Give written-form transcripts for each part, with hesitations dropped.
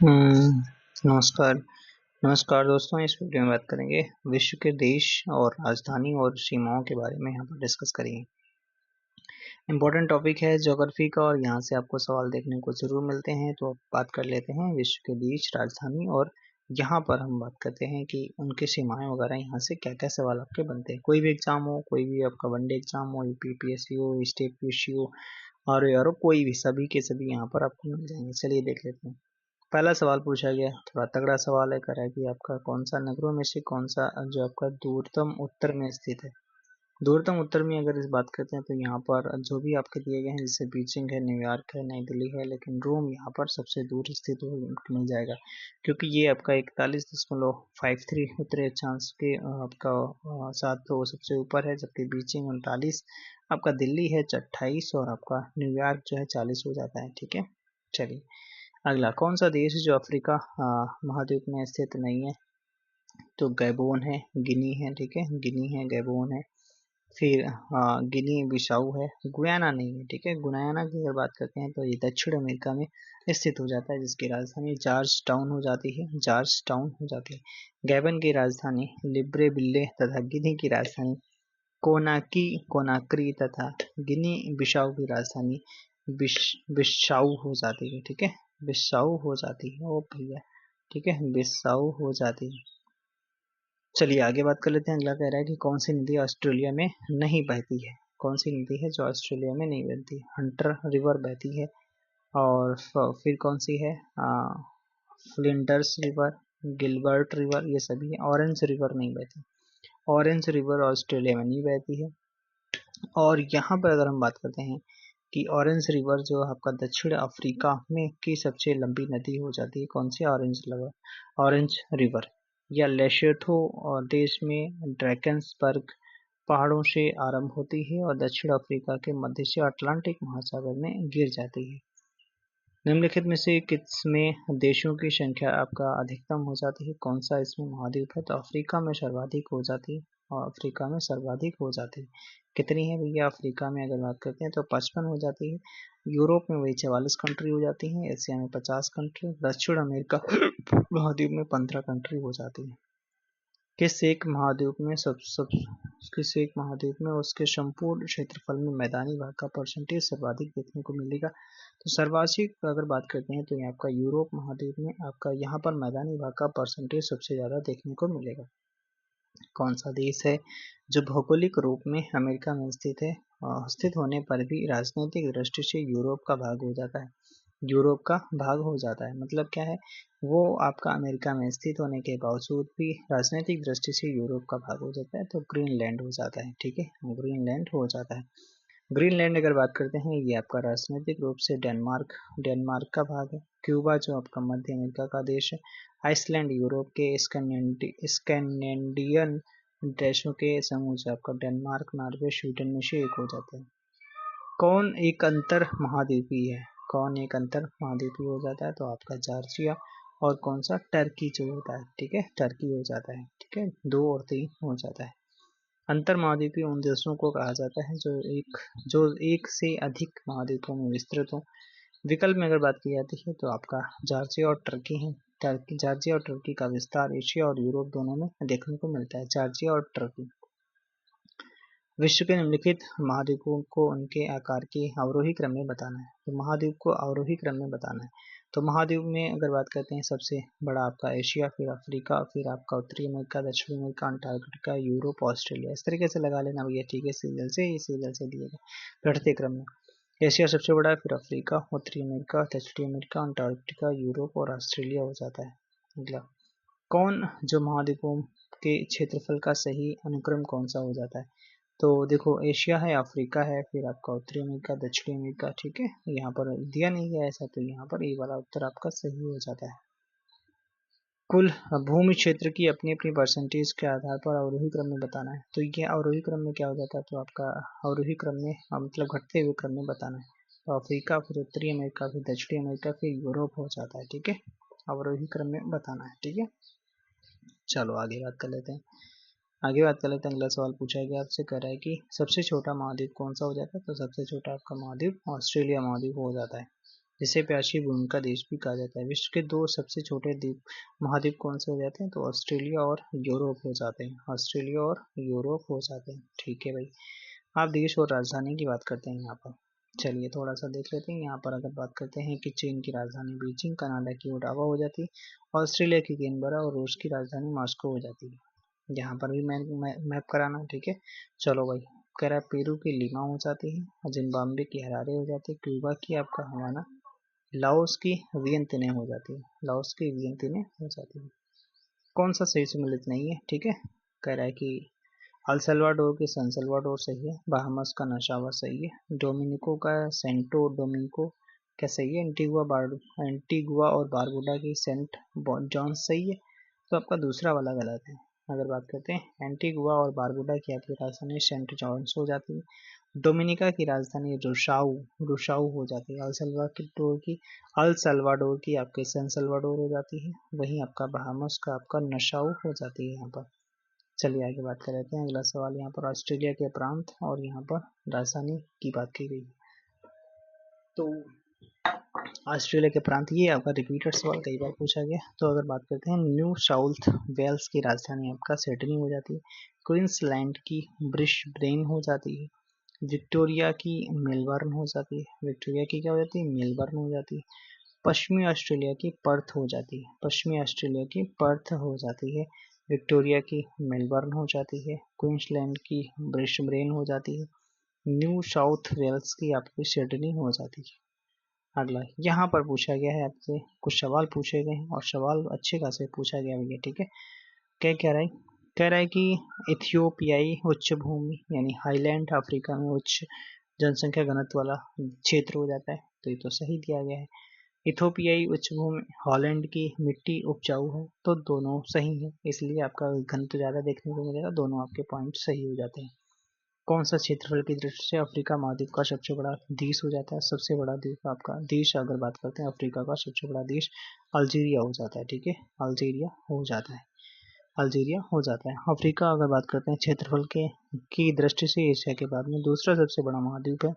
नमस्कार। नमस्कार दोस्तों, इस वीडियो में बात करेंगे विश्व के देश और राजधानी और सीमाओं के बारे में यहाँ पर डिस्कस करेंगे। इम्पोर्टेंट टॉपिक है ज्योग्राफी का और यहाँ से आपको सवाल देखने को जरूर मिलते हैं। तो बात कर लेते हैं विश्व के देश, राजधानी और यहाँ पर हम बात करते हैं कि उनके सीमाएं वगैरह यहाँ से क्या क्या सवाल आपके बनते हैं। कोई भी एग्जाम हो, कोई भी आपका वनडे एग्जाम हो, यूपीपीएससी हो, स्टेट पीएससी हो और यारो कोई भी, सभी के सभी यहाँ पर आपको मिल जाएंगे। चलिए देख लेते हैं। पहला सवाल पूछा गया, थोड़ा तगड़ा सवाल है, करा कि आपका कौन सा नगरों में से कौन सा जो आपका दूरतम उत्तर में स्थित है। दूरतम उत्तर में अगर इस बात करते हैं तो यहाँ पर जो भी आपके दिए गए हैं, जैसे बीजिंग है, न्यूयॉर्क है, नई दिल्ली है, लेकिन रोम यहाँ पर सबसे दूर स्थित मिल जाएगा क्योंकि ये आपका 41.53 उत्तरी अक्षांश के आपका साथ तो सबसे ऊपर है, जबकि बीजिंग 39, आपका दिल्ली है 28 और आपका न्यूयॉर्क जो है 40 हो जाता है। ठीक है, चलिए अगला, कौन सा देश जो अफ्रीका महाद्वीप में स्थित नहीं है। तो गैबोन है, गिनी है, ठीक है, गिनी है, गैबोन है, फिर गिनी बिसाऊ है, गुयाना नहीं है। ठीक है, गुयाना की अगर बात करते हैं तो ये दक्षिण अमेरिका में स्थित हो जाता है, जिसकी राजधानी जॉर्ज टाउन हो जाती है, जॉर्ज टाउन हो जाती है। गैबन की राजधानी लिब्रेविले तथा गिनी की राजधानी कोनाक्री तथा गिनी बिसाऊ की राजधानी बिसाऊ हो जाती है। ठीक है, बिसाऊ हो जाती है, ओ भैया, ठीक है, बिसाऊ हो जाती है। चलिए आगे बात कर लेते हैं। अगला कह रहा है कि कौन सी नदी ऑस्ट्रेलिया में नहीं बहती है। कौन सी नदी है जो ऑस्ट्रेलिया में नहीं बहती। हंटर रिवर बहती है, और फिर कौन सी है, फ्लिंडर्स रिवर, गिलबर्ट रिवर, ये सभी है। ऑरेंज रिवर नहीं बहती, ऑरेंज रिवर ऑस्ट्रेलिया में नहीं बहती है। और यहाँ पर अगर हम बात करते हैं कि ऑरेंज रिवर जो आपका दक्षिण अफ्रीका में की सबसे लंबी नदी हो जाती है, कौन सी, ऑरेंज रिवर। या लेसोथो और देश में ड्रैकन्सबर्ग पहाड़ों से आरंभ होती है और दक्षिण अफ्रीका के मध्य से अटलांटिक महासागर में गिर जाती है। निम्नलिखित में से किसमें देशों की संख्या आपका अधिकतम हो जाती है। कौन सा इसमें महाद्वीप है। तो अफ्रीका में सर्वाधिक हो जाती है, और अफ्रीका में सर्वाधिक हो जाती है। कितनी है भैया, अफ्रीका में अगर बात करते हैं तो 55 हो जाती है। यूरोप में वही 44 कंट्री हो जाती है, एशिया में 50 कंट्री, दक्षिण अमेरिका महाद्वीप में 15 कंट्री हो जाती है। किस एक महाद्वीप में किस एक महाद्वीप में उसके संपूर्ण क्षेत्रफल में मैदानी भाग का परसेंटेज सर्वाधिक देखने को मिलेगा। तो सर्वाधिक अगर बात करते हैं तो ये आपका यूरोप महाद्वीप में आपका यहाँ पर मैदानी भाग का परसेंटेज सबसे ज्यादा देखने को मिलेगा। कौन सा देश है जो भौगोलिक रूप में अमेरिका में स्थित है, स्थित होने पर भी राजनीतिक दृष्टि से यूरोप का भाग हो जाता है। यूरोप का भाग हो जाता है मतलब क्या है, वो आपका अमेरिका में स्थित होने के बावजूद भी राजनीतिक दृष्टि से यूरोप का भाग हो जाता है। तो ग्रीनलैंड हो जाता है। ठीक है, ग्रीनलैंड हो जाता है। ग्रीनलैंड अगर बात करते हैं, ये आपका राजनीतिक रूप से डेनमार्क का भाग है। क्यूबा जो आपका मध्य अमेरिका का देश है। आइसलैंड यूरोप के स्कैंडिनेवियन देशों के समूह से आपका डेनमार्क, नॉर्वे, स्वीडन में से एक हो जाता है। कौन एक अंतर महाद्वीपीय है। कौन एक अंतर महाद्वीपीय हो जाता है। तो आपका जॉर्जिया, और कौन सा, टर्की जो होता है। ठीक है, टर्की हो जाता है। ठीक है, 2 और 3 हो जाता है। अंतर महाद्वीपीय उन देशों को कहा जाता है जो एक से अधिक महाद्वीपों में विस्तृत हो। विकल्प में अगर बात की जाती है तो आपका जॉर्जिया और टर्की है। जॉर्जिया और टर्की का विस्तार एशिया और यूरोप दोनों में देखने को मिलता है, जॉर्जिया और टर्की। विश्व के निम्नलिखित महाद्वीपों को उनके आकार के अवरोही क्रम में बताना है। तो महाद्वीप को अवरोही क्रम में बताना है। तो महाद्वीप में अगर बात करते हैं, सबसे बड़ा आपका एशिया, फिर अफ्रीका, फिर आपका उत्तरी अमेरिका, दक्षिणी अमेरिका, अंटार्कटिका, यूरोप, ऑस्ट्रेलिया। इस तरीके से लगा लेना भैया। ठीक है, सीरियल से दिएगा बढ़ते क्रम में। एशिया सबसे बड़ा है, फिर अफ्रीका, उत्तरी अमेरिका, दक्षिणी अमेरिका, अंटार्कटिका, यूरोप और ऑस्ट्रेलिया हो जाता है। अगला, कौन जो महाद्वीपों के क्षेत्रफल का सही अनुक्रम कौन सा हो जाता है। तो देखो, एशिया है, अफ्रीका है, फिर आपका उत्तरी अमेरिका, दक्षिणी अमेरिका। ठीक है, यहाँ पर दिया नहीं है ऐसा, तो यहाँ पर ये वाला उत्तर आपका सही हो जाता है। कुल भूमि क्षेत्र की अपनी अपनी परसेंटेज के आधार पर अवरोही क्रम में बताना है। तो ये अवरोही क्रम में क्या हो जाता है, तो आपका अवरोही क्रम में मतलब घटते हुए क्रम में बताना है। तो अफ्रीका, फिर उत्तरी अमेरिका, फिर दक्षिणी अमेरिका, फिर यूरोप हो जाता है। ठीक है, अवरोही क्रम में बताना है। ठीक है, चलो आगे बात कर लेते हैं। अगला सवाल पूछा गया आपसे, कह रहा है कि सबसे छोटा महाद्वीप कौन सा हो जाता है। तो सबसे छोटा आपका महाद्वीप ऑस्ट्रेलिया महाद्वीप हो जाता है, जिसे प्यासी भूमि का देश भी कहा जाता है। विश्व के 2 सबसे छोटे द्वीप महाद्वीप कौन से हो जाते हैं? तो ऑस्ट्रेलिया और यूरोप हो जाते हैं। ऑस्ट्रेलिया और यूरोप हो जाते हैं। ठीक है भाई। आप देश और राजधानी की बात करते हैं यहाँ पर। चलिए थोड़ा सा देख लेते हैं। यहाँ पर अगर बात करते हैं कि चीन की राजधानी बीजिंग, कनाडा की ओटावा हो जाती है, ऑस्ट्रेलिया की कैनबरा और रूस की राजधानी मॉस्को हो जाती है। यहाँ पर भी मैप कराना। ठीक है, चलो भाई। कह रहा है पेरू की लीमा हो जाती है, जिम्बाब्वे की हरारे हो जाती है, क्यूबा की आपका हवाना, लाओस की वियंतिने हो जाती है। लाओस की वियंतिने हो जाती है। कौन सा सही सम्मिलित नहीं है? ठीक है, कह रहा है कि अल सल्वाडोर की सन सल्वाडोर सही है, बहामस का नशावा सही है, डोमिनिको का सेंटो डोमिनिको क्या सही है, एंटीगुआ और बारबुडा की सेंट जॉन्स सही है। तो आपका दूसरा वाला गलत है। अगर बात करते हैं एंटीगुआ और बारबुडा की आपकी राजधानी सेंट जॉन्स हो जाती है। डोमिनिका की राजधानी रुशाऊ रुशाऊ हो जाती है। अल सल्वाडोर की आपके सैन सल्वाडोर हो जाती है। वहीं आपका बहामस का आपका नशाऊ हो जाती है यहाँ पर। चलिए आगे बात कर लेते हैं। अगला सवाल यहाँ पर ऑस्ट्रेलिया के प्रांत और यहाँ पर राजधानी की बात की गई। तो ऑस्ट्रेलिया के प्रांत, ये आपका रिपीटेड सवाल कई बार पूछा गया। तो अगर बात करते हैं न्यू साउथ वेल्स की राजधानी आपका सिडनी हो जाती है, क्वींसलैंड की ब्रिस्बेन हो जाती है, विक्टोरिया की मेलबर्न हो जाती है, विक्टोरिया की क्या हो जाती है? मेलबर्न हो जाती है, पश्चिमी ऑस्ट्रेलिया की पर्थ हो जाती है, पश्चिमी ऑस्ट्रेलिया की पर्थ हो जाती है, विक्टोरिया की मेलबर्न हो जाती है, क्वींसलैंड की ब्रिस्बेन हो जाती है, न्यू साउथ वेल्स की आपकी सिडनी हो जाती है। अगला यहाँ पर पूछा गया है आपसे, कुछ सवाल पूछे गए हैं और सवाल अच्छे खासे पूछा गया भैया। ठीक है, क्या कह रहा है? कह रहा है कि इथियोपियाई उच्च भूमि यानी हाईलैंड अफ्रीका में उच्च जनसंख्या घनत्व वाला क्षेत्र हो जाता है। तो ये तो सही दिया गया है। इथियोपियाई उच्च भूमि, हॉलैंड की मिट्टी उपजाऊ है, तो दोनों सही है, इसलिए आपका घनत्व ज्यादा देखने को मिलेगा। दोनों आपके पॉइंट सही हो जाते हैं। कौन सा क्षेत्रफल की दृष्टि से अफ्रीका महाद्वीप का सबसे बड़ा देश हो जाता है? सबसे बड़ा द्वीप आपका देश अगर बात करते हैं अफ्रीका का सबसे बड़ा देश अल्जीरिया हो जाता है। ठीक है, अल्जीरिया हो जाता है, अल्जीरिया हो जाता है। अफ्रीका अगर बात करते हैं क्षेत्रफल के की दृष्टि से एशिया के बाद में दूसरा सबसे बड़ा महाद्वीप है।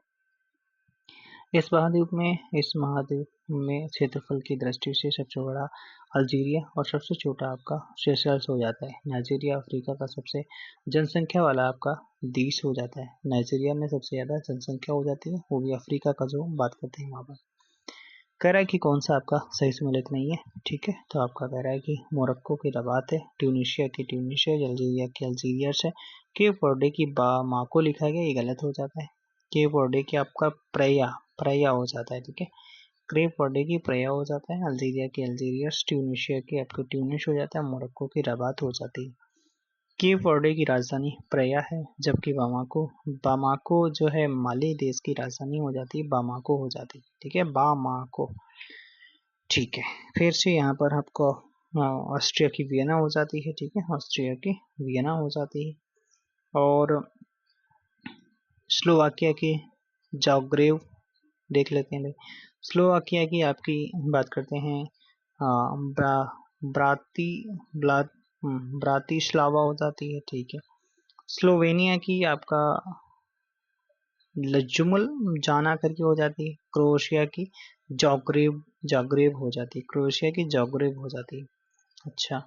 इस महाद्वीप में क्षेत्रफल की दृष्टि से सबसे बड़ा अल्जीरिया और सबसे छोटा आपका सेशल्स हो जाता है। नाइजीरिया अफ्रीका का सबसे जनसंख्या वाला आपका देश हो जाता है। नाइजीरिया में सबसे ज्यादा जनसंख्या हो जाती है, वो भी अफ्रीका का जो बात करते हैं वहां पर। कह रहा है कि कौन सा आपका सही सम्मिलित नहीं है। ठीक है, तो आपका कह रहा है कि मोरक्को की रबात है, ट्यूनिशिया की ट्यूनिशिया, अल्जीरिया की अल्जीरियस है, केप वर्डे की बामाको लिखा गया, ये गलत हो जाता है। केप वर्डे की आपका प्रया हो जाता है। ठीक है, केप वर्डे की प्रया हो जाता है, अल्जीरिया की अल्जीरियस, ट्यूनिशिया की आपको ट्यूनिश हो जाता है, मोरक्को की रबात हो जाती है। केप वर्डे की राजधानी प्रया है, जबकि बामाको बामाको जो है माली देश की राजधानी हो जाती है, बामाको हो जाती है। ठीक है, बामाको। ठीक है, फिर से यहाँ पर आपको ऑस्ट्रिया की वियना हो जाती है। ठीक है, ऑस्ट्रिया की वियना हो जाती है। और स्लोवाकिया की जाग्रेव देख लेते हैं भाई। स्लोवाकिया की आपकी बात करते हैं ब्रा ब्राती ब्ला ब्रातिस्लावा हो जाती है। ठीक है, स्लोवेनिया की आपका लजुमल जाना करके हो जाती है। क्रोएशिया की जाग्रेब जाग्रेब हो जाती है, क्रोएशिया की जाग्रेब हो जाती है। अच्छा,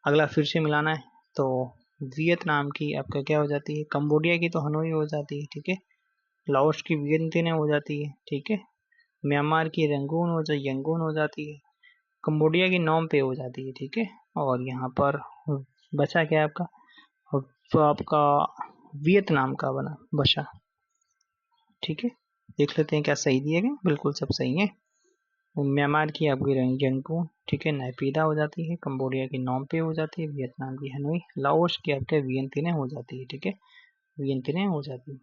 अगला फिर से मिलाना है तो वियतनाम की आपका क्या हो जाती है? कंबोडिया की तो हनोई हो जाती है। ठीक है, लाओस की वियंतिने हो जाती है। ठीक है, म्यांमार की यंगून हो जाती है, कंबोडिया की नोम पे हो जाती है। ठीक है, और यहाँ पर बचा क्या आपका? तो आपका वियतनाम का बना बचा। ठीक है, देख लेते हैं क्या सही दिए गए। बिल्कुल सब सही है। म्यांमार की आपकी यंगून, ठीक है, नाइपीदा हो जाती है, कंबोडिया की नोम पे हो जाती है, वियतनाम की हनोई, लाओस की आपके वियंतिने हो जाती है। ठीक है, वियंतिने हो जाती है।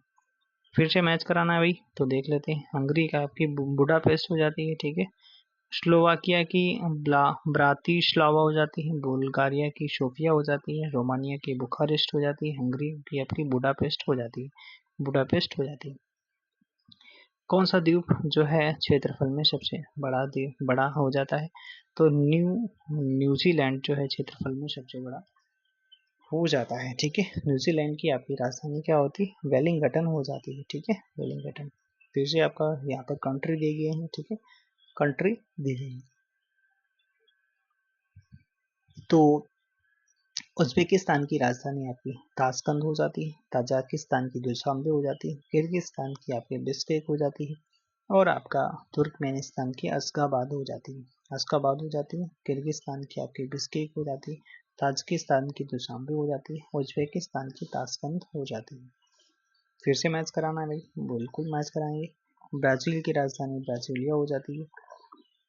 फिर से मैच कराना है भाई, तो देख लेते हैं। हंगरी का आपकी बुडापेस्ट हो जाती है। ठीक है, स्लोवाकिया की ब्रातिस्लावा हो जाती है, बुल्गारिया की सोफिया हो जाती है, रोमानिया की बुखारेस्ट हो जाती है, हंगरी की आपकी बुडापेस्ट हो जाती है, बुडापेस्ट हो जाती है। कौन सा द्वीप जो है क्षेत्रफल में सबसे बड़ा द्वीप बड़ा हो जाता है? तो न्यूजीलैंड जो है क्षेत्रफल में सबसे बड़ा हो जाता है। ठीक है, न्यूजीलैंड की आपकी राजधानी क्या होती है? वेलिंगटन हो जाती है। ठीक है, वेलिंगटन। फिर से आपका यहाँ पर कंट्री दे गए हैं। ठीक है, कंट्री दी गई। तो उज्बेकिस्तान की राजधानी आपकी ताशकंद हो जाती है, ताजिकिस्तान की दुशांबे हो जाती है, किर्गिस्तान की आपकी बिश्केक हो जाती है, और आपका तुर्कमेनिस्तान की अशगाबाद हो जाती है। अशगाबाद हो जाती है, किर्गिस्तान की आपकी बिश्केक हो जाती है, ताजिकिस्तान की दुशांबे हो जाती है, उज्बेकिस्तान की ताशकंद हो जाती है। फिर से मैच कराना है भाई, बिल्कुल मैच कराएंगे। ब्राजील की राजधानी ब्राजीलिया हो जाती है,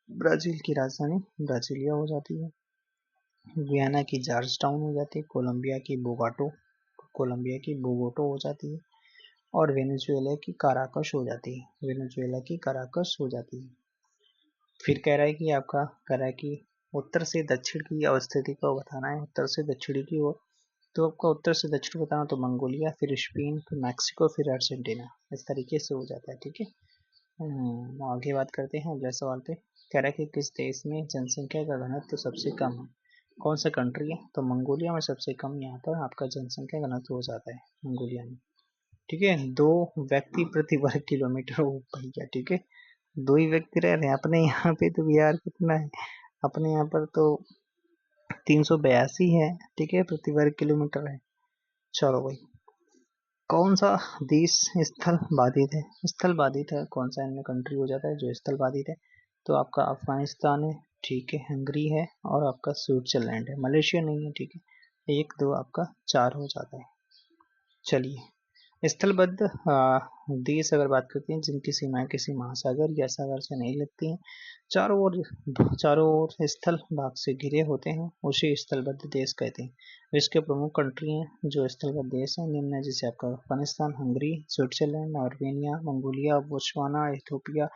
ब्राजील की राजधानी ब्राजीलिया हो जाती है। गुयाना की जॉर्जटाउन हो जाती है, कोलंबिया की बोगोटो हो जाती है, और वेनेजुएला की काराकस हो जाती है, वेनेजुएला की काराकस हो जाती है। फिर कह रहा है कि आपका कह रहा है कि उत्तर से दक्षिण की अवस्थिति को बताना है, उत्तर से दक्षिणी की ओर। तो आपका उत्तर से दक्षिण बताना तो मंगोलिया, फिर स्पेन, फिर मैक्सिको, फिर अर्जेंटीना, इस तरीके से हो जाता है। ठीक है, आगे बात करते हैं अगले सवाल पे। कह रहा है कि किस देश में जनसंख्या का घनत्व तो सबसे कम है, कौन सा कंट्री है? तो मंगोलिया में सबसे कम यहाँ पर आपका जनसंख्या घनत्व हो जाता है, मंगोलिया में। ठीक है, 2 व्यक्ति प्रति वर्ग किलोमीटर हो भैया। ठीक है, 2 ही व्यक्ति रह रहे हैं अपने यहाँ पे, तो यार कितना है अपने यहाँ पर तो 382 है। ठीक है, प्रति वर्ग किलोमीटर है। चलो भाई, कौन सा देश स्थल बाधित है? स्थल बाधित है कौन सा इनमें कंट्री हो जाता है जो स्थल बाधित है? तो आपका अफगानिस्तान है, ठीक है, हंगरी है, और आपका स्विट्जरलैंड है, मलेशिया नहीं है। ठीक है, 1 2 आपका 4 हो जाता है। चलिए, स्थलबद्ध देश अगर बात करते हैं जिनकी सीमाएं किसी महासागर या सागर से नहीं लगती हैं, चारों ओर स्थल भाग से घिरे होते हैं, उसे स्थलबद्ध देश कहते हैं। इसके प्रमुख कंट्री हैं जो स्थलबद्ध देश हैं निम्न है, जैसे आपका Afghanistan, Hungary, Switzerland, Armenia, Mongolia, Botswana, Ethiopia,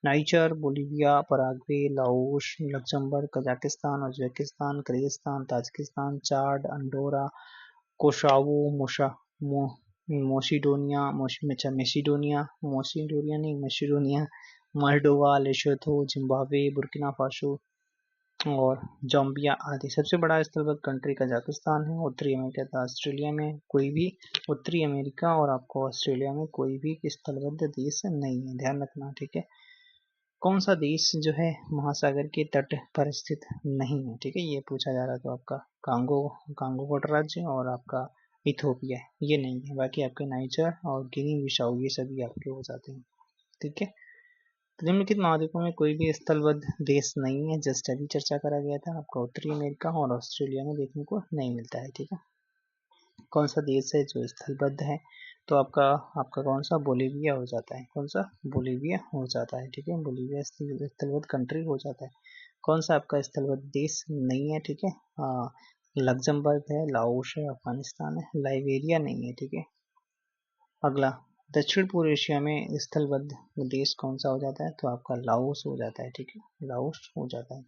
Niger, Bolivia, Paraguay, Laos, Luxembourg, Kazakhstan, Uzbekistan, Kyrgyzstan, Tajikistan, Chad, Andorra, Kosovo, Macedonia, Moldova, Lesotho, Zimbabwe, Burkina Faso और जाम्बिया आदि। सबसे बड़ा स्थलबद्ध कंट्री कजाकिस्तान है। उत्तरी अमेरिका तथा ऑस्ट्रेलिया में कोई भी उत्तरी अमेरिका और आपको ऑस्ट्रेलिया में कोई भी स्थलबद्ध देश नहीं है, ध्यान रखना। ठीक है, कौन सा देश जो है महासागर के तट पर स्थित नहीं है? ठीक है, ये पूछा जा रहा है। तो आपका कांगो गणराज्य और आपका इथोपिया ये नहीं है, बाकी आपके नाइजर और गिनी बिसाऊ ये सभी आपके हो जाते हैं। ठीक है, तो निम्नलिखित महाद्वीपों में कोई भी स्थलबद्ध देश नहीं है, जस्ट अभी चर्चा करा गया था। आपका उत्तरी अमेरिका और ऑस्ट्रेलिया में देखने को नहीं मिलता है। ठीक है, कौन सा देश है जो स्थलबद्ध है? तो आपका आपका कौन सा बोलीविया हो जाता है, कौन सा बोलीविया हो जाता है। ठीक है, बोलीविया स्थलबद्ध कंट्री हो जाता है। कौन सा आपका स्थलबद्ध देश नहीं है? ठीक है, लग्जमबर्ग है, लाओस है, अफगानिस्तान है, लाइबेरिया नहीं है। ठीक है, अगला, दक्षिण पूर्व एशिया में स्थलबद्ध देश कौन सा हो जाता है? तो आपका लाओस हो जाता है। ठीक है, लाओस हो जाता है।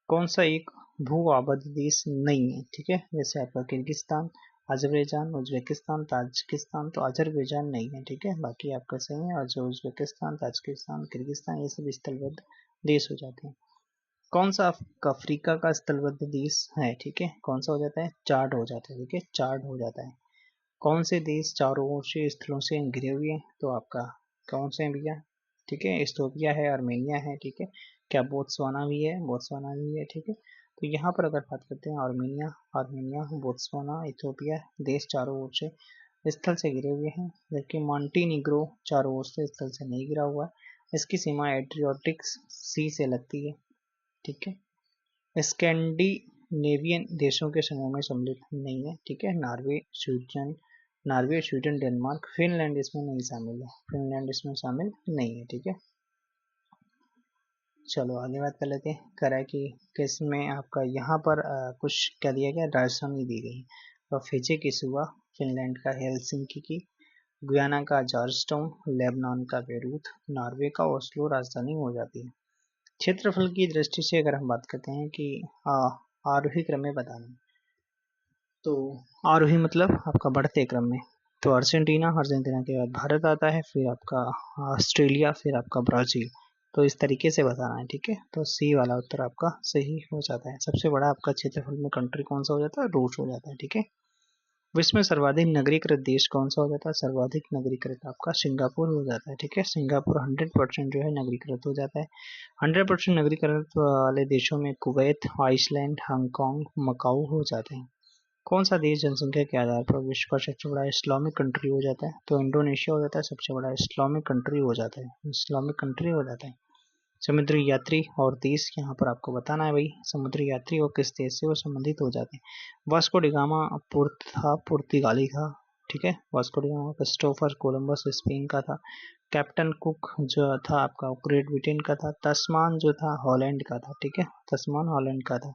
कौन सा एक भू आबद्ध देश नहीं है? ठीक है, जैसे आपका किर्गिस्तान, अजरबैजान, उज्बेकिस्तान, ताजिकिस्तान, तो अजरबैजान नहीं है। ठीक है, बाकी आपका सही है, और जो उज्बेकिस्तान, ताजिकिस्तान, किर्गिस्तान ये सब स्थलबद्ध देश हो जाते हैं। कौन सा अफ्रीका का स्थलबद्ध देश है? ठीक है, कौन सा हो जाता है? चाड हो जाता है। ठीक है, चाड हो जाता है। कौन से देश चारों ओर से स्थलों से घिरे हुए हैं? तो आपका कौन से हैं भैया? ठीक है, इथोपिया है, आर्मेनिया है। ठीक है, क्या बोत्सवाना भी है? बोत्सवाना भी है। ठीक है, तो यहाँ पर अगर बात करते हैं आर्मेनिया, बोत्सवाना, इथोपिया देश चारों ओर से स्थल से घिरे हुए हैं, जबकि मॉन्टीनिग्रो चारों ओर से स्थल से नहीं घिरा हुआ है। इसकी सीमा एड्रियाटिक सी से लगती है। ठीक है, स्कैंडिनेवियन देशों के समूह में सम्मिलित नहीं है। ठीक है, नॉर्वे, स्वीडन, डेनमार्क, फिनलैंड इसमें नहीं शामिल है, फिनलैंड इसमें शामिल नहीं है। ठीक है, चलो आगे बात कर लेते हैं। कह रहा है कि किसमें आपका यहाँ पर कुछ क्या दिया गया, राजधानी दी गई। तो फिजी की सुबह, फिनलैंड का हेलसिंकी की, गुयाना का जॉर्जटाउन, लेबनान का बेरूत, नॉर्वे का ओस्लो राजधानी हो जाती है। क्षेत्रफल की दृष्टि से अगर हम बात करते हैं कि आरोही क्रम में बताना, तो आरोही मतलब आपका बढ़ते क्रम में, तो अर्जेंटीना के बाद भारत आता है, फिर आपका ऑस्ट्रेलिया, फिर आपका ब्राजील, तो इस तरीके से बताना है। ठीक है, तो सी वाला उत्तर आपका सही हो जाता है। सबसे बड़ा आपका क्षेत्रफल में कंट्री कौन सा हो जाता है? रूस हो जाता है। ठीक है, विश्व में सर्वाधिक नगरीकृत देश कौन सा हो जाता है? सर्वाधिक नगरीकृत आपका सिंगापुर हो जाता है। ठीक है, सिंगापुर 100% जो है नगरीकृत हो जाता है। 100% नगरीकृत वाले देशों में कुवैत, आइसलैंड, हांगकांग, मकाऊ हो जाते हैं। कौन सा देश जनसंख्या के आधार पर विश्व का सबसे बड़ा इस्लामिक कंट्री हो जाता है? तो इंडोनेशिया हो जाता है सबसे बड़ा इस्लामिक कंट्री हो जाता है, इस्लामिक कंट्री हो जाता है। समुद्री यात्री और देश यहाँ पर आपको बताना है भाई, समुद्री यात्री और किस देश से वो संबंधित हो जाते हैं। वास्को डिगामा पुर्तगाली था। ठीक है, Vasco da Gama. Christopher Columbus Spain का था। कैप्टन कुक जो था आपका ग्रेट ब्रिटेन का था। तस्मान जो था हॉलैंड का था। ठीक है, तस्मान हॉलैंड का था।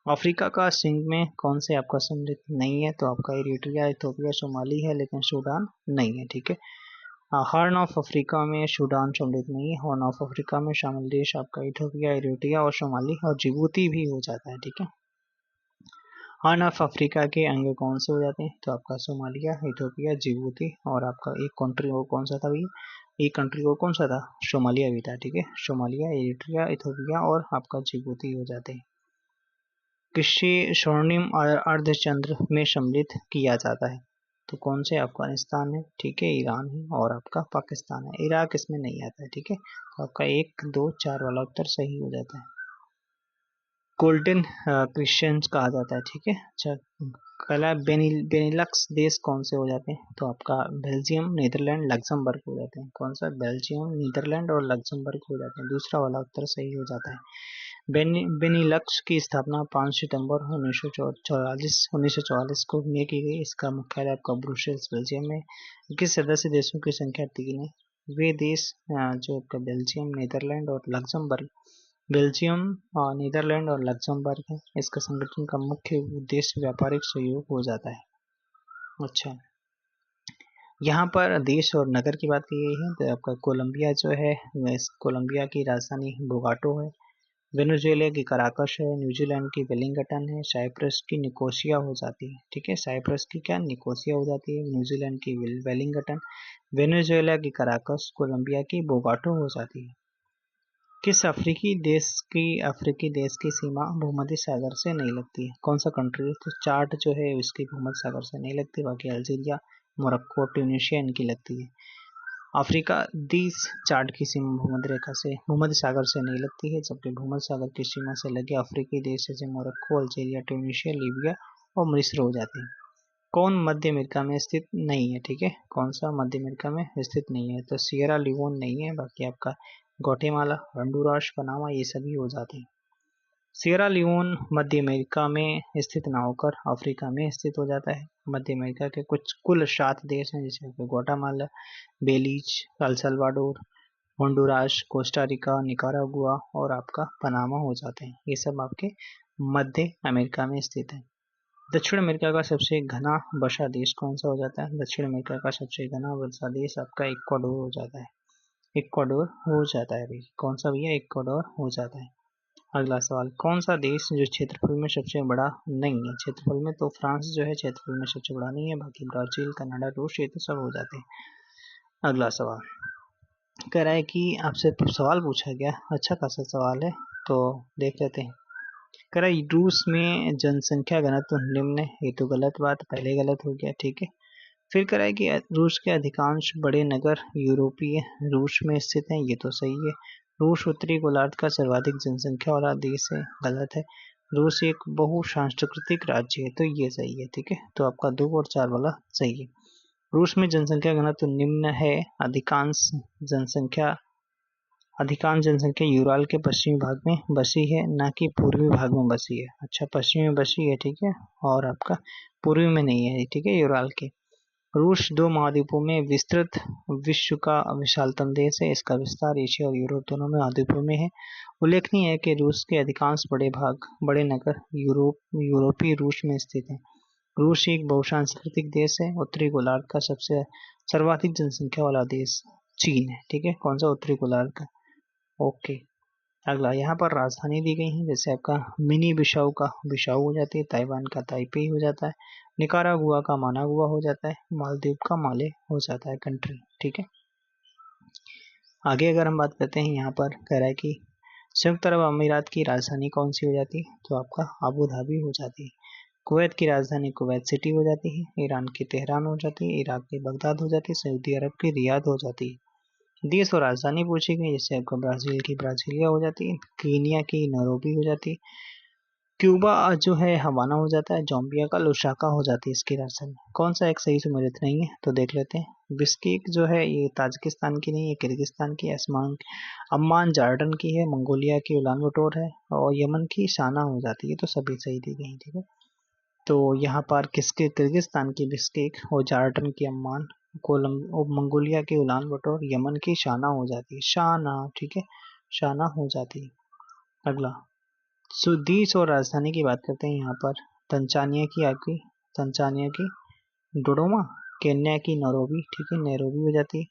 अफ्रीका का सिंह में कौन से आपका सम्मिलित नहीं है? तो आपका इरिट्रिया, इथोपिया, सोमाली है, लेकिन सूडान नहीं है। ठीक है, हॉर्न ऑफ अफ्रीका में सूडान सम्मिलित नहीं है। हॉर्न ऑफ अफ्रीका में शामिल देश आपका इथोपिया, इरिट्रिया और सोमाली और जिबूती भी हो जाता है। ठीक है, हॉर्न ऑफ अफ्रीका के अंग कौन से हो जाते हैं? तो आपका सोमालिया, इथोपिया, जिबूती और आपका एक कंट्री और कौन सा था भैया? एक कंट्री और कौन सा था? सोमालिया भी था। ठीक है, सोमालिया, इरिट्रिया, इथोपिया और आपका जिबूती हो जाते हैं। कृषि स्वर्णिम अर्धचंद्र में सम्मिलित किया जाता है? तो कौन से? अफगानिस्तान है, ठीक है, ईरान है और आपका पाकिस्तान है। इराक इसमें नहीं आता है। ठीक है, तो आपका 1, 2, 4 वाला उत्तर सही हो जाता है। गोल्डन क्रिश्चियंस कहा जाता है। ठीक है, अच्छा, पहला बेनिलक्स देश कौन से हो जाते हैं? तो आपका बेल्जियम, नीदरलैंड, लग्जमबर्ग हो जाते हैं। कौन सा? बेल्जियम, नीदरलैंड और लग्जमबर्ग हो जाते हैं। दूसरा वाला उत्तर सही हो जाता है। बेनिलक्स की स्थापना 5 सितंबर 1944 को में की गई। इसका मुख्यालय आपका ब्रुसेल्स बेल्जियम में। किस सदस्य देशों की संख्या 3 है? वे देश जो आपका बेल्जियम, नीदरलैंड और लग्जमबर्ग। बेल्जियम, नीदरलैंड और लग्जमबर्ग है। इसका संगठन का मुख्य उद्देश्य व्यापारिक सहयोग हो जाता है। अच्छा, यहाँ पर देश और नगर की बात की गई है तो आपका कोलंबिया जो है, कोलंबिया की राजधानी बोगाटो है। वेनेजुएला की कराकश है। न्यूजीलैंड की वेलिंगटन है। साइप्रस की निकोसिया हो जाती है। ठीक है, साइप्रस की क्या? निकोसिया हो जाती है। न्यूजीलैंड की वेलिंगटन, वेनेजुएला की कराकस, कोलंबिया की बोगाटो हो जाती है। किस अफ्रीकी देश की सीमा भूमध्य सागर से नहीं लगती है? कौन सा कंट्री है? तो चार्ट जो है इसकी भूमध्य सागर से नहीं लगती, बाकी अल्जीरिया, मोरक्को, ट्यूनीशिया इनकी लगती है। अफ्रीका देश चार्ट की सीमा भूमध्य रेखा से, भूमध्य सागर से नहीं लगती है, जबकि भूमध्य सागर की सीमा से लगे अफ्रीकी देश जैसे मोरक्को, अल्जीरिया, ट्यूनीशिया, लीबिया और मिस्र हो जाते हैं। कौन मध्य अमेरिका में स्थित नहीं है? ठीक है, कौन सा मध्य अमेरिका में स्थित नहीं है? तो सियरा लियोन नहीं है, बाकी आपका ग्वाटेमाला, होंडुरास, पनामा ये सभी हो जाते हैं। सियरा लियोन मध्य अमेरिका में स्थित ना होकर अफ्रीका में स्थित हो जाता है। मध्य अमेरिका के कुल 7 देश हैं, जैसे Guatemala, Belize, El Salvador, Honduras, Costa Rica, Nicaragua और आपका पनामा हो जाते हैं। ये सब आपके मध्य अमेरिका में स्थित है। दक्षिण अमेरिका का सबसे घना वर्षा देश कौन सा हो जाता है? दक्षिण अमेरिका का सबसे घना वर्षा देश आपका इक्वाडोर हो जाता है। इक्वाडोर हो जाता है भाई। कौन सा भैया? इक्वाडोर हो जाता है। अगला सवाल, कौन सा देश जो क्षेत्रफल में सबसे बड़ा नहीं है? क्षेत्रफल में तो फ्रांस जो है क्षेत्रफल में सबसे बड़ा नहीं है, बाकी ब्राजील, कनाडा, रूस ये तो सब हो जाते हैं। अगला सवाल कह रहा है कि आपसे सवाल पूछा गया, अच्छा खासा सवाल है तो देख लेते हैं। कह रहा है रूस में जनसंख्या घनत्व निम्न है, ये तो गलत बात, पहले गलत हो गया। ठीक है, फिर कह रहा है कि रूस के अधिकांश बड़े नगर यूरोपीय रूस में स्थित हैं, ये तो सही है। रूस उत्तरी गोलार्ध का सर्वाधिक जनसंख्या वाला देश है, गलत है। रूस एक बहुसांस्कृतिक राज्य है, तो ये सही है। ठीक है, तो आपका 2 और 4 वाला सही है। रूस में जनसंख्या घनत्व निम्न है, जनसंख्या अधिकांश जनसंख्या यूराल के पश्चिमी भाग में बसी है, ना कि पूर्वी भाग में बसी है। अच्छा, पश्चिमी में बसी है, ठीक है, और आपका पूर्वी में नहीं है। ठीक है, यूराल के। रूस 2 महाद्वीपों में विस्तृत विश्व का विशालतम देश है। इसका विस्तार एशिया और यूरोप दोनों में महाद्वीपों में है। उल्लेखनीय है कि रूस के अधिकांश बड़े नगर यूरोपीय रूस में स्थित हैं। रूस एक बहुसांस्कृतिक देश है। उत्तरी गोलार्ध का सबसे सर्वाधिक जनसंख्या वाला देश चीन है। ठीक है, कौन सा? उत्तरी गोलार्ध का। ओके, अगला यहाँ पर राजधानी दी गई है, जैसे आपका मिनी बिशाऊ का बिशाऊ हो जाती है, ताइवान का ताइपे हो जाता है, निकारागुआ का मानागुआ हो जाता है, मालदीव का माले हो जाता है कंट्री। ठीक है, आगे अगर हम बात करते हैं, यहाँ पर कह रहा है कि संयुक्त अरब अमीरात की राजधानी कौन सी हो जाती है? तो आपका अबू धाबी हो जाती है। कुवैत की राजधानी कुवैत सिटी हो जाती है। ईरान की तेहरान हो जाती है। इराक की बगदाद हो जाती है। सऊदी अरब की रियाद हो जाती है। देश और राजधानी पूछी गई, जैसे आपको ब्राजील की ब्राजीलिया हो जाती है। कीनिया की नैरोबी हो जाती है। क्यूबा जो है हवाना हो जाता है। जाम्बिया का लुसाका हो जाती है इसकी राजधानी। कौन सा एक सही सुमेलित नहीं है, तो देख लेते हैं। बिस्किक जो है ये ताजिकिस्तान की नहीं है, किर्गिस्तान की है। अम्मान जार्डन की है। मंगोलिया की उलान बटोर है। और यमन की शाना हो जाती है। तो सभी सही दी गई, ठीक है। तो यहाँ पर किसके, किर्गिस्तान की बिस्किक और जार्डन की अम्मान, मंगोलिया की उलान बटोर, यमन की शाना हो जाती है। शाना, ठीक है, शाना हो जाती है। अगला सुदीस और राजधानी की बात करते हैं यहाँ पर। तंजानिया की डोडोमा, केन्या की नैरोबी, ठीक है, नैरोबी हो जाती है।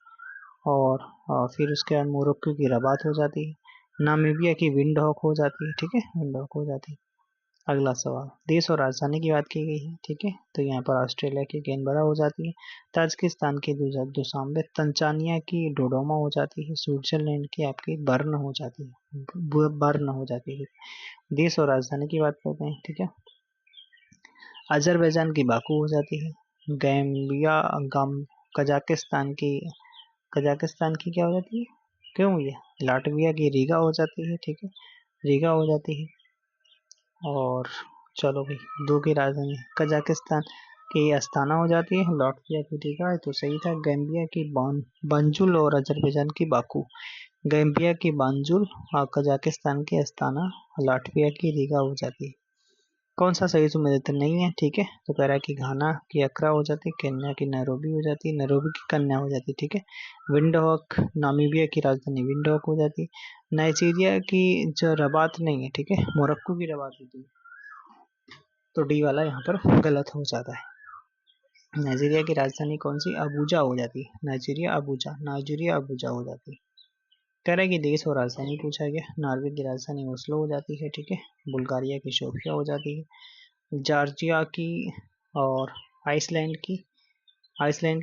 और फिर उसके बाद मोरक्को की रबात हो जाती है। नामीबिया की विंडहॉक हो जाती है, ठीक है, विंडहॉक हो जाती है। अगला सवाल, देश और राजधानी की बात की गई है, ठीक है। तो यहाँ पर ऑस्ट्रेलिया की कैनबरा हो जाती है। ताजिकिस्तान की दुशांबे, तंजानिया की डोडोमा हो जाती है। स्विट्जरलैंड की आपकी बर्न हो जाती है, बर्न हो जाती है। देश और राजधानी की बात करते हैं, ठीक है। अजरबैजान की बाकू हो जाती है। गैम्बिया गम कजाकिस्तान की क्या हो जाती है, क्यों ये, लाटविया की रीगा हो जाती है, ठीक है, रीगा हो जाती है। और चलो भाई, दो की राजधानी कजाकिस्तान की अस्ताना हो जाती है। लाटविया की रीगा है तो सही था। गैम्बिया की बंजुल और अजरबैजान की बाकू। गैम्बिया की बांजुल और कजाकिस्तान की अस्ताना, लाटविया की रीगा हो जाती है। कौन सा सही सुमेलित नहीं है, ठीक है। तो कह रहा है कि घाना की अक्रा हो जाती है। केन्या की नैरोबी हो जाती है। नैरोबी की कन्या हो जाती है, ठीक है। विंडहॉक, नामीबिया की राजधानी विंडहॉक हो जाती है। नाइजीरिया की जो रबात नहीं है, ठीक है, मोरक्को की रबात होती है। तो डी वाला यहाँ पर गलत हो जाता है। नाइजीरिया की राजधानी कौन सी, अबूजा हो जाती है। नाइजीरिया अबूजा हो जाती है। कह रहा है कि देश और राजधानी पूछा गया। नॉर्वे की राजधानी ओस्लो हो जाती है, ठीक है। बुल्गारिया की सोफिया हो जाती है। जॉर्जिया की और आइसलैंड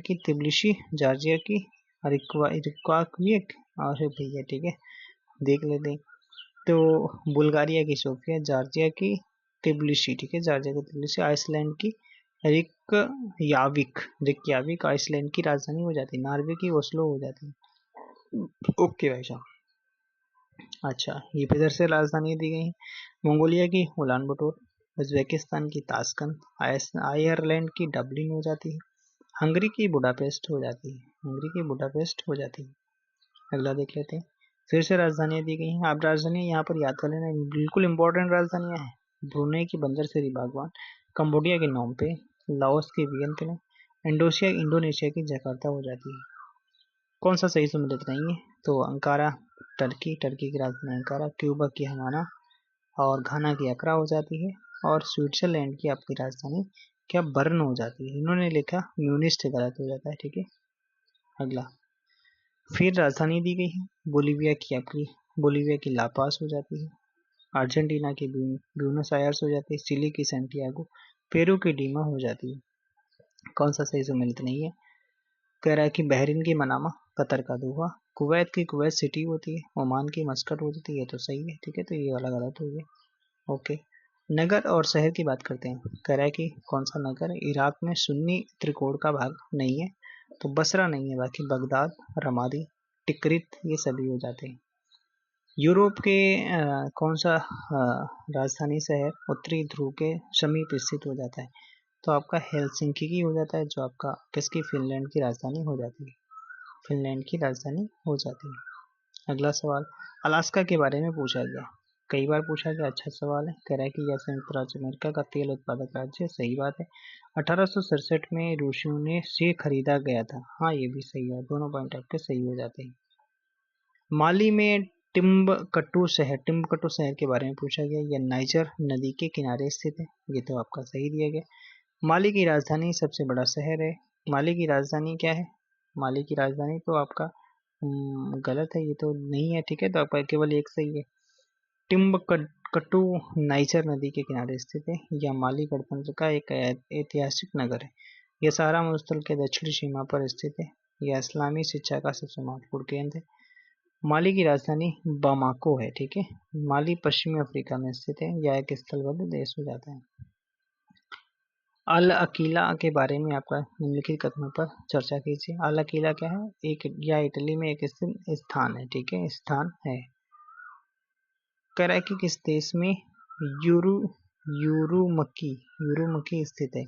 की तिब्लिसी, जॉर्जिया की रिक्वाकविक, और भैया, ठीक है, देख लेते हैं। तो बुल्गारिया की सोफिया, जॉर्जिया की तिब्लिसी, ठीक है, जॉर्जिया की तिब्लिसी, आइसलैंड की रिकयाविक आइसलैंड की राजधानी हो जाती है। नॉर्वे की ओस्लो हो जाती है। ओके भाई साहब। अच्छा, ये किधर से राजधानी दी गई है। मंगोलिया की उलान बटोर, उज्बेकिस्तान की ताशकंद, आयरलैंड की डबलिन हो जाती है। हंगरी की बुडापेस्ट हो जाती है। हंगरी की बुडापेस्ट हो जाती है। अगला देख लेते हैं। फिर से राजधानियां दी गई हैं। आप राजधानी यहाँ पर याद कर लेना, बिल्कुल इंपॉर्टेंट राजधानियां हैं। ब्रुनेई की बंदर सेरी बागवान, कंबोडिया की नोम्पे, लाओस की वियंतिने, इंडोनेशिया की जकार्ता हो जाती है। कौन सा सही सुमेलित नहीं है, तो अंकारा, टर्की की राजधानी अंकारा, क्यूबा की हवाना, और घाना की अक्रा हो जाती है। और स्विट्जरलैंड की आपकी राजधानी क्या, बर्न हो जाती है। इन्होंने लिखा म्यूनिच से, गलत हो जाता है, ठीक है। अगला, फिर राजधानी दी गई है। बोलीविया की लापास हो जाती है। अर्जेंटीना की ब्यूनस आयर्स हो जाती है। चिली की सैंटियागो, पेरू की लीमा हो जाती है। कौन सा सही सुमेलित नहीं है, कह रहा है कि बहरीन की मनामा, कतर का दोहा, कुवैत की कुवैत सिटी होती है। ओमान की मस्कट हो जाती है, तो सही है, ठीक है। तो ये वाला गलत हो गया। ओके, नगर और शहर की बात करते हैं। कह रहा है कि कौन सा नगर इराक में सुन्नी त्रिकोण का भाग नहीं है, तो बसरा नहीं है। बाकी बगदाद, रमादी, टिकरित, ये सभी हो जाते हैं। यूरोप के कौन सा राजधानी शहर उत्तरी ध्रुव के समीप स्थित हो जाता है, तो आपका हेलसिंकी की हो जाता है, जो आपका किसकी, फिनलैंड की राजधानी हो जाती है। फिनलैंड की राजधानी हो जाती है। अगला सवाल, अलास्का के बारे में पूछा गया, कई बार पूछा गया, अच्छा सवाल है। कह रहा है कि यह संयुक्त राज्य अमेरिका का तेल उत्पादक राज्य है, सही बात है। 1867 में रूसियों ने से खरीदा गया था, हाँ ये भी सही है। दोनों पॉइंट आपके सही हो जाते हैं। माली में टिम्बकटू शहर के बारे में पूछा गया। यह नाइजर नदी के किनारे स्थित है, ये तो आपका सही दिया गया। माली की राजधानी सबसे बड़ा शहर है। माली की राजधानी क्या है, माली की राजधानी तो आपका गलत है, ये तो नहीं है, ठीक है। तो आपका केवल एक सही है। टिम्बकटू नाइजर नदी के किनारे स्थित है। यह माली गणतंत्र का एक ऐतिहासिक नगर है। यह सहारा मरुस्थल के दक्षिणी सीमा पर स्थित है। यह इस्लामी शिक्षा का सबसे महत्वपूर्ण केंद्र है। माली की राजधानी बामाको है, ठीक है। माली पश्चिमी अफ्रीका में स्थित है। यह एक स्थलबद्ध देश हो जाता है। अल अकीला के बारे में आपका निम्नलिखित कथनों पर चर्चा कीजिए। अल अकीला क्या है? एक या इटली में एक स्थित स्थान है, ठीक है, स्थान है। कह रहा है कि किस देश में यूरू यूरुमकी यूरुमकी स्थित है।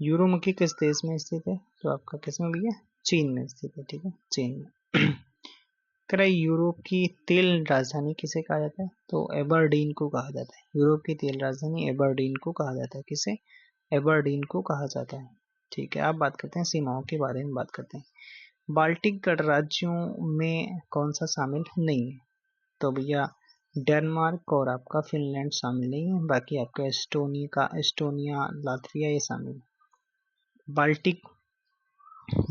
यूरोमुखी किस देश में स्थित है? तो आपका किस में भैया? चीन में स्थित है, ठीक है, चीन में। कह रहा है यूरोप की तेल राजधानी किसे कहा जाता है? तो एबरडीन को कहा जाता है। यूरोप की तेल राजधानी एबरडीन को कहा जाता है। किसे? एबरडीन को कहा जाता है। ठीक है, आप बात करते हैं सीमाओं के बारे में बात करते हैं। बाल्टिक गणराज्यों में कौन सा शामिल नहीं है? तो भैया डेनमार्क और आपका फिनलैंड शामिल नहीं है, बाकी आपका एस्टोनिया, लातविया ये शामिल है।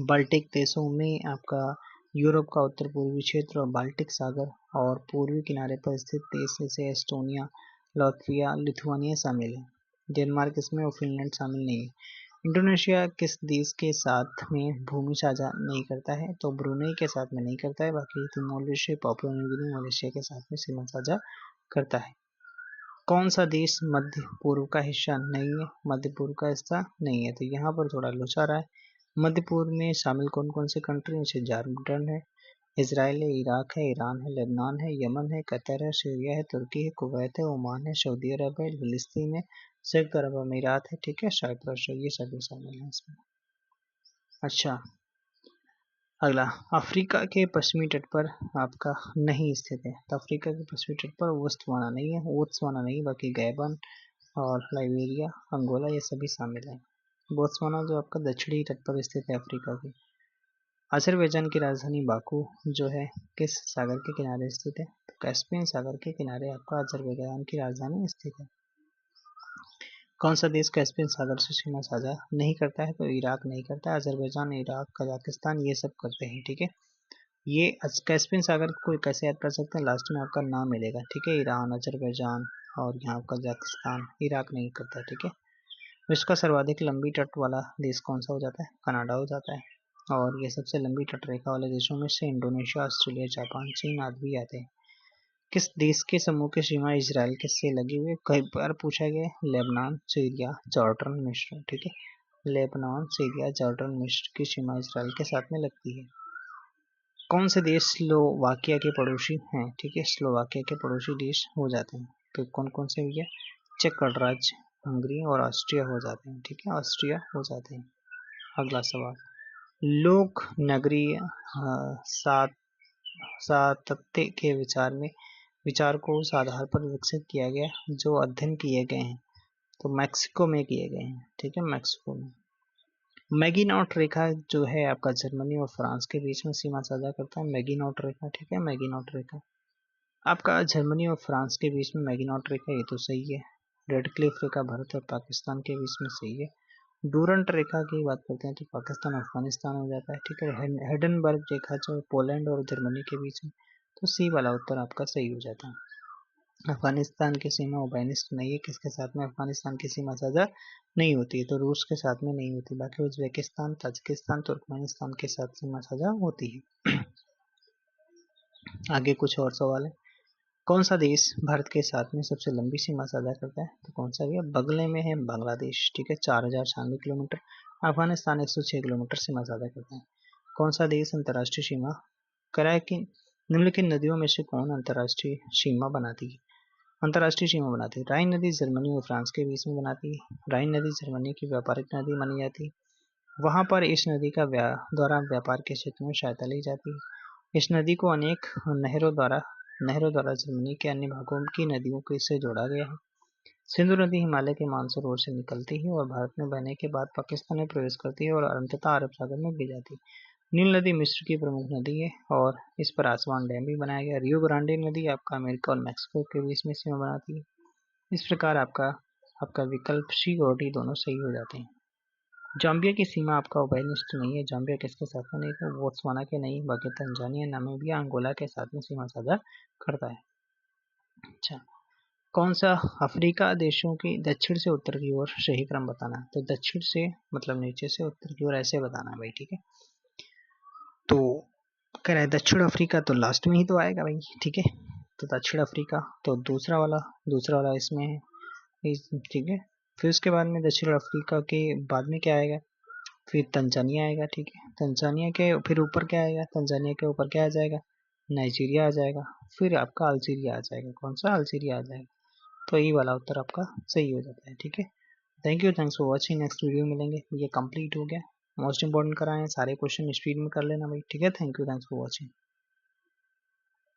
बाल्टिक देशों में आपका यूरोप का उत्तर पूर्वी क्षेत्र और बाल्टिक सागर और पूर्वी किनारे पर स्थित देश जैसे एस्टोनिया, लातविया, लिथुआनिया शामिल है। डेनमार्क इसमें और फिनलैंड शामिल नहीं है। इंडोनेशिया किस देश के साथ में भूमि साझा नहीं करता है? तो ब्रुनेई के साथ में नहीं करता है, बाकी Timor-Leste, Papua New Guinea, Malaysia के साथ में सीमा साझा करता है। कौन सा देश मध्य पूर्व का हिस्सा नहीं है? मध्य पूर्व का हिस्सा नहीं है, तो यहाँ पर थोड़ा लोचा रहा है। मध्य पूर्व में शामिल कौन कौन से कंट्री हैं? जॉर्डन है, इसराइल है, इराक है, ईरान है, लेबनान है, यमन है, कतर है, सीरिया है, तुर्की है, कुवैत है, ओमान है, सऊदी अरब है, फिलिस्तीन है, संयुक्त अरब अमीरात है, ठीक है, साइप्रस है, ये सभी शामिल हैं इसमें। अच्छा, अगला, अफ्रीका के पश्चिमी तट पर आपका नहीं स्थित है। तो अफ्रीका के पश्चिमी तट पर बोत्सवाना नहीं है, बोत्सवाना नहीं, बाकी गैबन और लाइबेरिया, अंगोला ये सभी शामिल हैं। बोत्सवाना जो आपका दक्षिणी तट पर स्थित है अफ्रीका की। अजरबैजान की राजधानी बाकू जो है किस सागर के किनारे स्थित है? तो कैस्पियन सागर के किनारे आपका अजरबैजान की राजधानी स्थित है। कौन सा देश कैस्पियन सागर से सीमा साझा नहीं करता है? तो इराक नहीं करता है। अजरबैजान, इराक, कजाकिस्तान ये सब करते हैं, ठीक है। ये कैस्पियन सागर को कैसे याद कर सकते हैं? लास्ट में आपका नाम मिलेगा, ठीक है, ईरान, अजरबैजान और यहाँ कजाकिस्तान। इराक नहीं करता, ठीक है। विश्व का सर्वाधिक लंबी तट वाला देश कौन सा हो जाता है? कनाडा हो जाता है। और ये सबसे लंबी तट रेखा वाले देशों में से इंडोनेशिया, ऑस्ट्रेलिया, जापान, चीन आदि भी आते हैं। किस देश के समूह की सीमा इजराइल के से लगी हुई? कई बार पूछा गया है। लेबनान, सीरिया, जॉर्डन, मिस्र, ठीक है। लेबनान, सीरिया, जॉर्डन, मिस्र की सीमा इजराइल के साथ में लगती है। कौन से देश स्लोवाकिया के पड़ोसी हैं? ठीक है, स्लोवाकिया के पड़ोसी देश हो जाते हैं। तो कौन कौन से भैया? चेक गणराज्य, हंगरी और ऑस्ट्रिया हो जाते हैं, ठीक है, ऑस्ट्रिया हो जाते हैं। अगला सवाल, लोक नगरीय सातत्य के विचार को उस आधार पर विकसित किया गया जो अध्ययन किए गए हैं। तो मैक्सिको में किए गए हैं, ठीक है, मैक्सिको में। मैगिनॉट रेखा जो है आपका जर्मनी और फ्रांस के बीच में सीमा साझा करता है। मैगिनॉट रेखा, ठीक है, मैगिनॉट रेखा आपका जर्मनी और फ्रांस के बीच में मैगिनॉट रेखा, ये तो सही है। रेड क्लिफ रेखा भारत और पाकिस्तान के बीच में सही है। डूरंट रेखा की बात करते हैं तो पाकिस्तान अफगानिस्तान हो जाता है, ठीक है। हेडनबर्ग रेखा जो पोलैंड और जर्मनी के बीच में, तो सी वाला उत्तर आपका सही हो जाता है। अफगानिस्तान की सीमा ओबेनिस्ट नहीं है, किसके साथ में अफगानिस्तान की सीमा साझा नहीं होती है? तो रूस के साथ में नहीं होती, बाकी उज्बेकिस्तान, ताजिकिस्तान, तुर्कमेनिस्तान के साथ सीमा साझा होती है। आगे कुछ और सवाल है। कौन सा देश भारत के साथ में सबसे लंबी सीमा साझा करता है? तो कौन सा भैया? बगले में है बांग्लादेश, ठीक है, 4096 किलोमीटर। अफगानिस्तान 106 किलोमीटर सीमा साझा करता है। कौन सा देश अंतर्राष्ट्रीय सीमा कराए कि निम्नलिखित नदियों में से कौन अंतर्राष्ट्रीय सीमा बनाती है? अंतर्राष्ट्रीय सीमा बनाती है राइन नदी जर्मनी और फ्रांस के बीच में बनाती है। राइन नदी जर्मनी की व्यापारिक नदी मानी जाती है। वहां पर इस नदी का द्वारा व्यापार के क्षेत्र में सहायता ली जाती है। इस नदी को अनेक नहरों द्वारा जर्मनी के अन्य भागों की नदियों के से जोड़ा गया है। सिंधु नदी हिमालय के मानसरोवर से निकलती है और भारत में बहने के बाद पाकिस्तान में प्रवेश करती है और अंततः अरब सागर में गिर जाती है। नील नदी मिस्र की प्रमुख नदी है और इस पर आसवान डैम भी बनाया गया। रियो ग्रांडे नदी आपका अमेरिका और मैक्सिको के बीच में सीमा बनाती है। इस प्रकार आपका विकल्प सी और डी दोनों सही हो जाते हैं। जाम्बिया की सीमा आपका उभयनिष्ठ नहीं है। जाम्बिया किसके साथ में नहीं है? बोत्सवाना के नहीं, बाकी तंजानिया, नामीबिया, अंगोला के साथ में सीमा साझा करता है। अच्छा, कौन सा अफ्रीका देशों की दक्षिण से उत्तर की ओर सही क्रम बताना है? तो दक्षिण से मतलब नीचे से उत्तर की ओर ऐसे बताना है भाई, ठीक है। तो कह रहा है दक्षिण अफ्रीका, तो लास्ट में ही तो आएगा भाई, ठीक है। तो दक्षिण अफ्रीका तो दूसरा वाला इसमें है, ठीक है। फिर उसके बाद में दक्षिण अफ्रीका के बाद में क्या आएगा, फिर तंजानिया आएगा, ठीक है। तंजानिया के फिर ऊपर क्या आएगा, तंजानिया के ऊपर क्या आ जाएगा, नाइजीरिया आ जाएगा। फिर आपका अल्जीरिया आ जाएगा, कौन सा, अल्जीरिया आ जाएगा। तो ये वाला उत्तर आपका सही हो जाता है, ठीक है। Thank you, thanks for watching. Next video मिलेंगे। ये कंप्लीट हो गया, मोस्ट इंपॉर्टेंट कराए हैं, सारे क्वेश्चन स्पीड में कर लेना भाई, ठीक है। Thank you, thanks for watching.